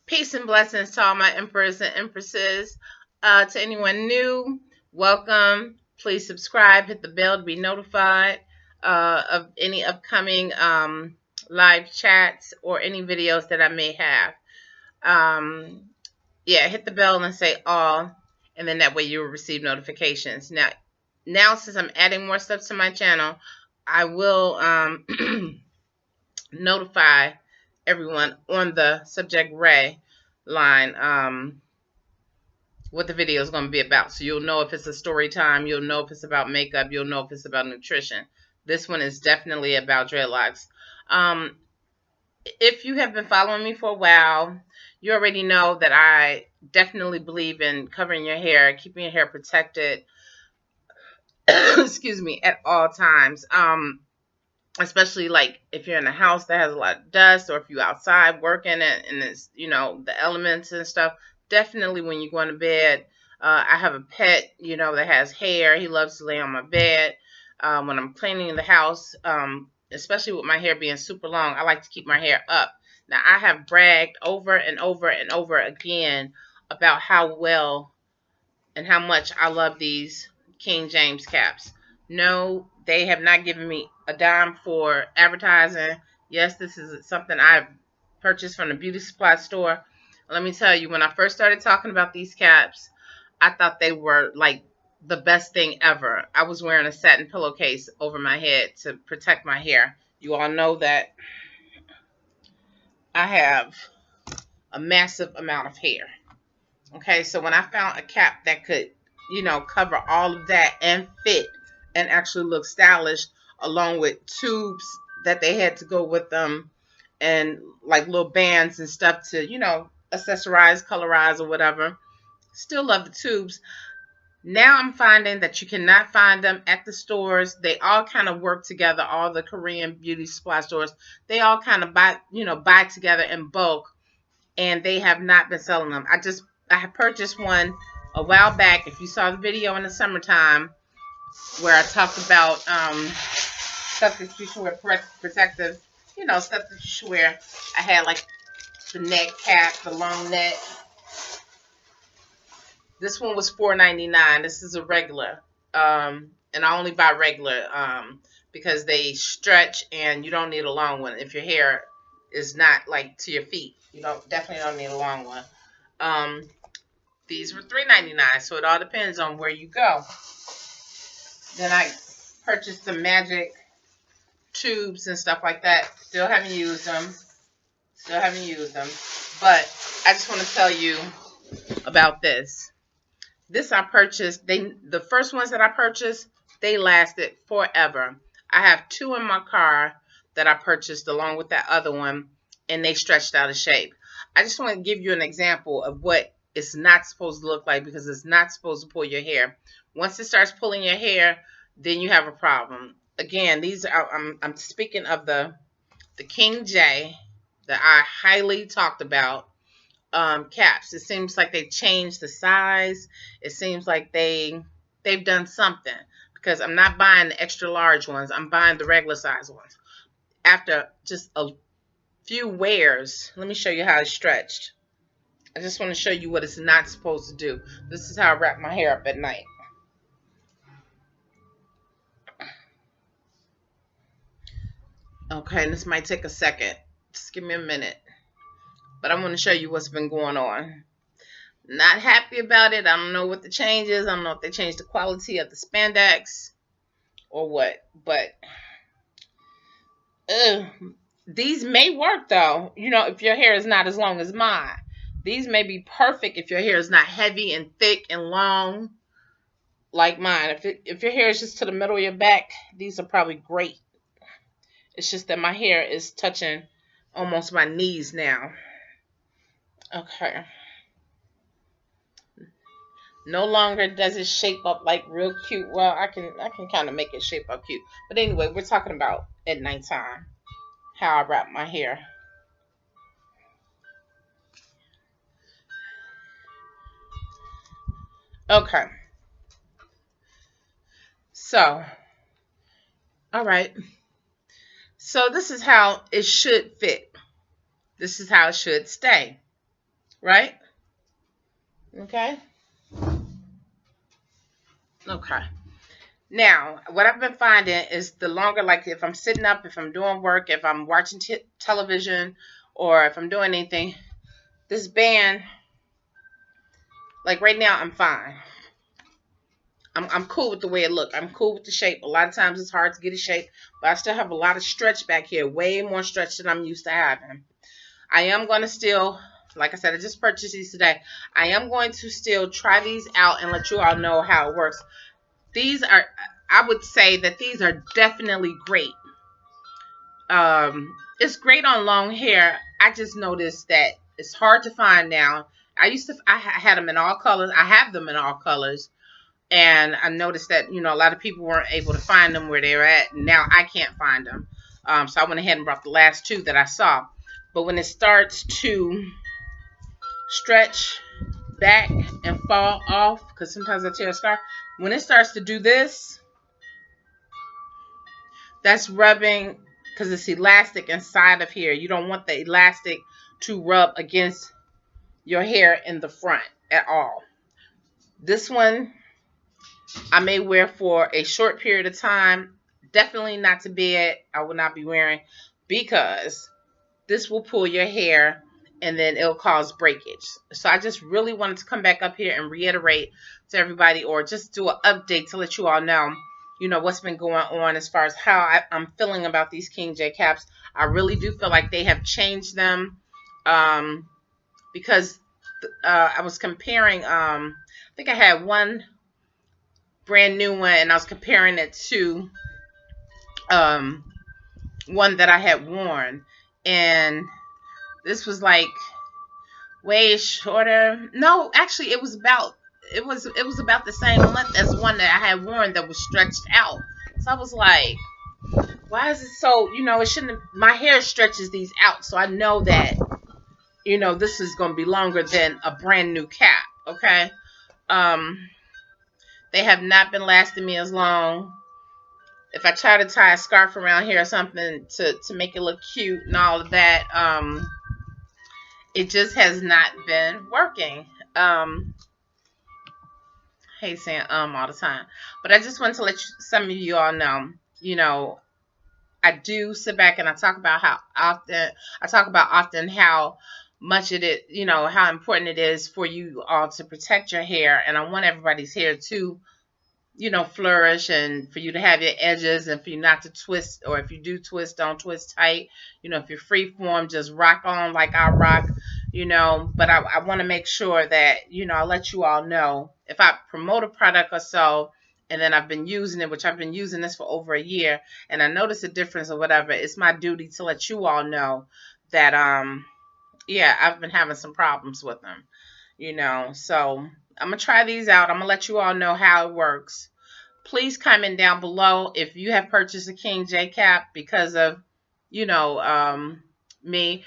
Peace and blessings to all my emperors and empresses. To anyone new, welcome. Please subscribe, hit the bell to be notified of any upcoming live chats or any videos that I may have. Um, yeah, hit the bell and say all, and then that way you will receive notifications. Now since I'm adding more stuff to my channel, I will notify everyone on the subject Ray line what the video is going to be about. So you'll know if it's a story time, you'll know if it's about makeup, you'll know if it's about nutrition. This one is definitely about dreadlocks. Um, if you have been following me for a while, you already know that I definitely believe in covering your hair, keeping your hair protected, excuse me, at all times. Especially like if you're in a house that has a lot of dust, or if you're outside working and it's, the elements and stuff. Definitely when you're going to bed. I have a pet, that has hair. He loves to lay on my bed. When I'm cleaning the house, especially with my hair being super long, I like to keep my hair up. Now, I have bragged over and over and over again about how well and how much I love these King James caps. No, they have not given me a dime for advertising. Yes, this is something I've purchased from the beauty supply store. Let me tell you, when I first started talking about these caps, I thought they were like the best thing ever. I was wearing a satin pillowcase over my head to protect my hair. You all know that I have a massive amount of hair. Okay, so when I found a cap that could, cover all of that and fit and actually look stylish, along with tubes that they had to go with them, and like little bands and stuff to, accessorize, colorize, or whatever. Still love the tubes. Now I'm finding that you cannot find them at the stores. They all kind of work together. All the Korean beauty supply stores, they all kind of buy together in bulk, and they have not been selling them. I have purchased one a while back. If you saw the video in the summertime where I talked about stuff that you should wear, protective, stuff that you should wear. I had like the neck cap, the long neck. This one was $4.99. This is a regular, and I only buy regular because they stretch and you don't need a long one if your hair is not like to your feet. You definitely don't need a long one. Um, these were $3.99, so it all depends on where you go. Then I purchased some magic tubes and stuff like that. Still haven't used them. But I just want to tell you about this. This I purchased. The first ones that I purchased, they lasted forever. I have two in my car that I purchased along with that other one, and they stretched out of shape. I just want to give you an example of what it's not supposed to look like, because it's not supposed to pull your hair. Once it starts pulling your hair, then you have a problem. Again, these are I'm speaking of the King J that I highly talked about. Caps. It seems like they changed the size. It seems like they've done something, because I'm not buying the extra large ones. I'm buying the regular size ones. After just a few wears, let me show you how it's stretched. I just want to show you what it's not supposed to do. This is how I wrap my hair up at night. Okay, and this might take a second. Just give me a minute. But I want to show you what's been going on. Not happy about it. I don't know what the change is. I don't know if they changed the quality of the spandex or what. But these may work though. If your hair is not as long as mine. These may be perfect if your hair is not heavy and thick and long like mine. If your hair is just to the middle of your back, these are probably great. It's just that my hair is touching almost my knees now. Okay. No longer does it shape up like real cute. Well, I can kind of make it shape up cute. But anyway, we're talking about at nighttime, how I wrap my hair. Okay. So, all right. So this is how it should fit. This is how it should stay. right? Okay. Okay. Now, what I've been finding is the longer, like if I'm sitting up, if I'm doing work, if I'm watching television, or if I'm doing anything, this band, like right now, I'm fine. I'm cool with the way it looks. I'm cool with the shape. A lot of times it's hard to get a shape, but I still have a lot of stretch back here, way more stretch than I'm used to having. I am going to still, like I said, I just purchased these today. I am going to still try these out and let you all know how it works. These are, I would say that these are definitely great. It's great on long hair. I just noticed that it's hard to find now. I had them in all colors. I have them in all colors. And I noticed that, a lot of people weren't able to find them where they're at. Now I can't find them. So I went ahead and brought the last two that I saw. But when it starts to stretch back and fall off, because sometimes I tear a scarf, when it starts to do this, that's rubbing, because it's elastic inside of here. You don't want the elastic to rub against your hair in the front at all. This one I may wear for a short period of time. Definitely not to bed. I will not be wearing, because this will pull your hair and then it'll cause breakage. So I just really wanted to come back up here and reiterate to everybody, or just do an update to let you all know, what's been going on as far as how I'm feeling about these King J caps. I really do feel like they have changed them, because I was comparing, I think I had one brand new one, and I was comparing it to one that I had worn, and this was like way shorter. No, actually, it was about the same length as one that I had worn that was stretched out. So I was like, why is it so? It shouldn't have, my hair stretches these out, so I know that this is going to be longer than a brand new cap. Okay. They have not been lasting me as long. If I try to tie a scarf around here or something to make it look cute and all of that, it just has not been working. Hate saying all the time. But I just wanted to let some of you all know, I do sit back and I talk about often how much it is, how important it is for you all to protect your hair. And I want everybody's hair to flourish, and for you to have your edges, and for you not to twist, or if you do twist, don't twist tight. If you're free form, just rock on like I rock, but I want to make sure that, I'll let you all know if I promote a product or so, and then I've been using it, which I've been using this for over a year, and I notice a difference or whatever. It's my duty to let you all know that, yeah, I've been having some problems with them, so I'm going to try these out. I'm going to let you all know how it works. Please comment down below if you have purchased a King J cap because of, me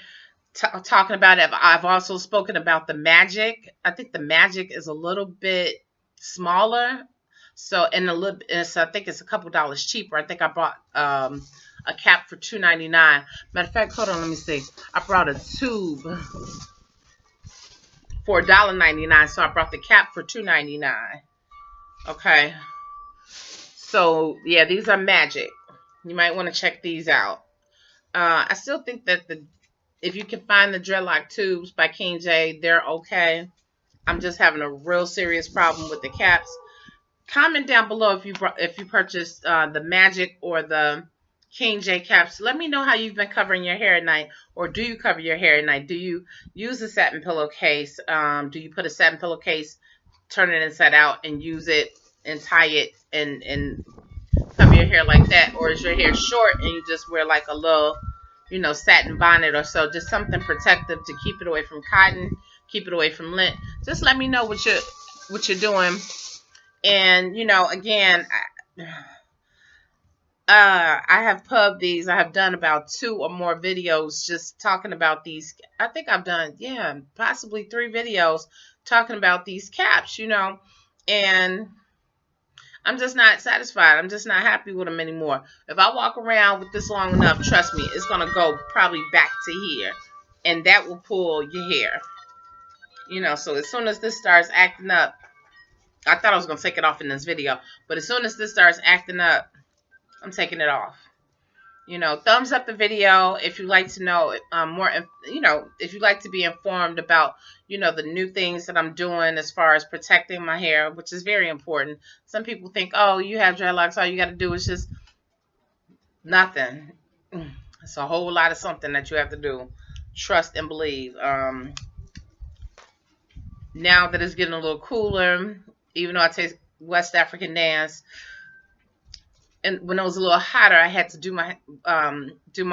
talking about it. I've also spoken about the Magic. I think the Magic is a little bit smaller. So, I think it's a couple dollars cheaper. I think I bought a cap for $2.99. Matter of fact, hold on, let me see. I brought a tube for $1.99, so I brought the cap for $2.99. Okay, so yeah, these are Magic. You might want to check these out. I still think that if you can find the dreadlock tubes by King J, they're okay. I'm just having a real serious problem with the caps. Comment down below if you purchased the Magic or the King J caps. Let me know how you've been covering your hair at night, or do you cover your hair at night? Do you use a satin pillowcase? Do you put a satin pillowcase, turn it inside out, and use it and tie it and cover your hair like that? Or is your hair short and you just wear like a little, satin bonnet or so, just something protective to keep it away from cotton, keep it away from lint? Just let me know what you're doing. And again, I have pubbed these. I have done about 2 or more videos just talking about these. I think I've done, possibly 3 videos talking about these caps, and I'm just not satisfied. I'm just not happy with them anymore. If I walk around with this long enough, trust me, it's going to go probably back to here, and that will pull your hair. You know, so as soon as this starts acting up, I thought I was going to take it off in this video, but as soon as this starts acting up, I'm taking it off. You know, thumbs up the video if you like to know more, you know, if you like to be informed about, you know, the new things that I'm doing as far as protecting my hair, which is very important. Some people think, oh, you have dreadlocks, all you got to do is just nothing. It's a whole lot of something that you have to do. Trust and believe. Now that it's getting a little cooler, even though I take West African dance, and when it was a little hotter, I had to do my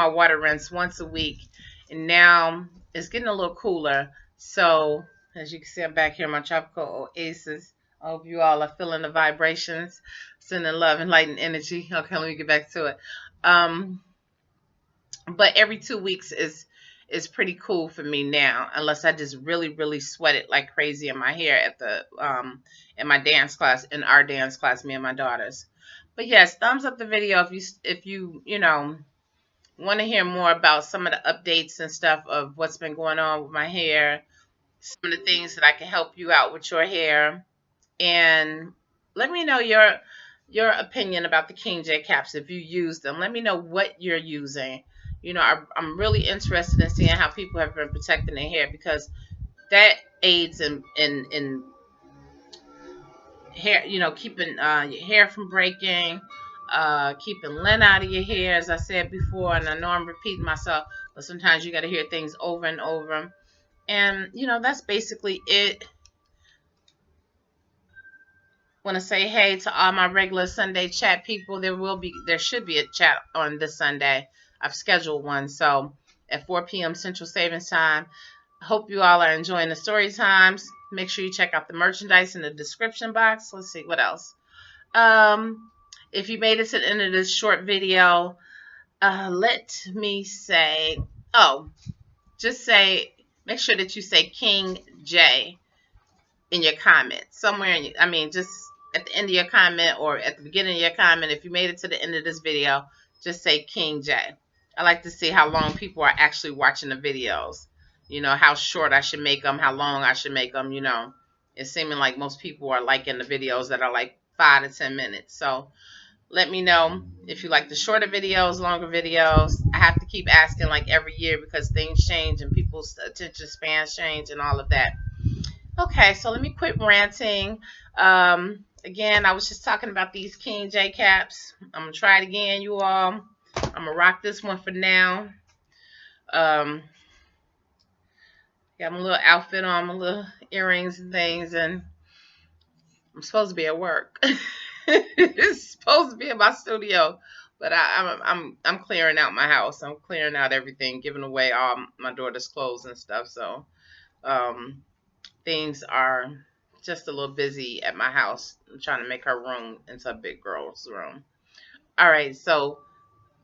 water rinse once a week, and now it's getting a little cooler. So as you can see, I'm back here in my tropical oasis. I hope you all are feeling the vibrations, sending love and light and energy. Okay, let me get back to it. But every 2 weeks is pretty cool for me now, unless I just really sweat it like crazy in my hair at the in my dance class, in our dance class, me and my daughters. But yes, thumbs up the video if you know, want to hear more about some of the updates and stuff of what's been going on with my hair, some of the things that I can help you out with your hair, and let me know your opinion about the King J caps if you use them. Let me know what you're using. You know, I'm really interested in seeing how people have been protecting their hair, because that aids in hair, you know, keeping your hair from breaking, keeping lint out of your hair, as I said before, and I know I'm repeating myself, but sometimes you got to hear things over and over. And, you know, that's basically it. Want to say hey to all my regular Sunday chat people. There should be a chat on this Sunday. I've scheduled one, so at 4 p.m. Central Savings Time. I hope you all are enjoying the story times. Make sure you check out the merchandise in the description box. Let's see what else. If you made it to the end of this short video, let me say, make sure that you say King J in your comment somewhere. Just at the end of your comment or at the beginning of your comment. If you made it to the end of this video, just say King J. I like to see how long people are actually watching the videos. You know, how short I should make them, how long I should make them. You know, it's seeming like most people are liking the videos that are like 5 to 10 minutes. So let me know if you like the shorter videos, longer videos. I have to keep asking like every year because things change and people's attention spans change and all of that. Okay, so let me quit ranting. Again, I was just talking about these King J caps. I'm going to try it again, you all. I'm going to rock this one for now. Got my little outfit on, my little earrings and things, and I'm supposed to be at work. It's supposed to be in my studio, but I'm clearing out my house. I'm clearing out everything, giving away all my daughter's clothes and stuff. So things are just a little busy at my house. I'm trying to make her room into a big girl's room. All right, so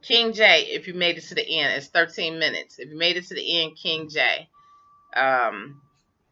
King J, if you made it to the end, it's 13 minutes. If you made it to the end, King J.